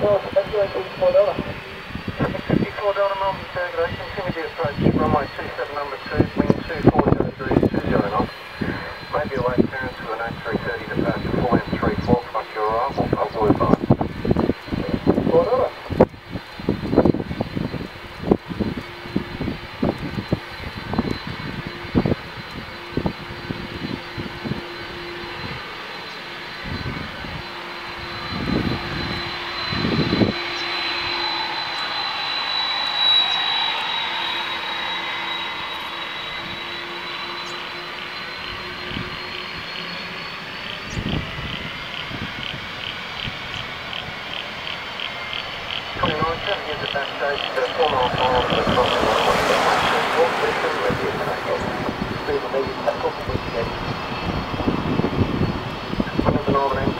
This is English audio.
54 Delta Melbourne Circulation, continue the approach, runway 27 number 2, wind 240 degrees, 20 knots. Maybe away clearance to an 0330 departure, full M34, plus your arrival, I'll work on. Here's at that stage, 4 miles forward, across the runway, walk system, ready at takeoff. Speed immediate takeoff, wind check. Wind of the northern end,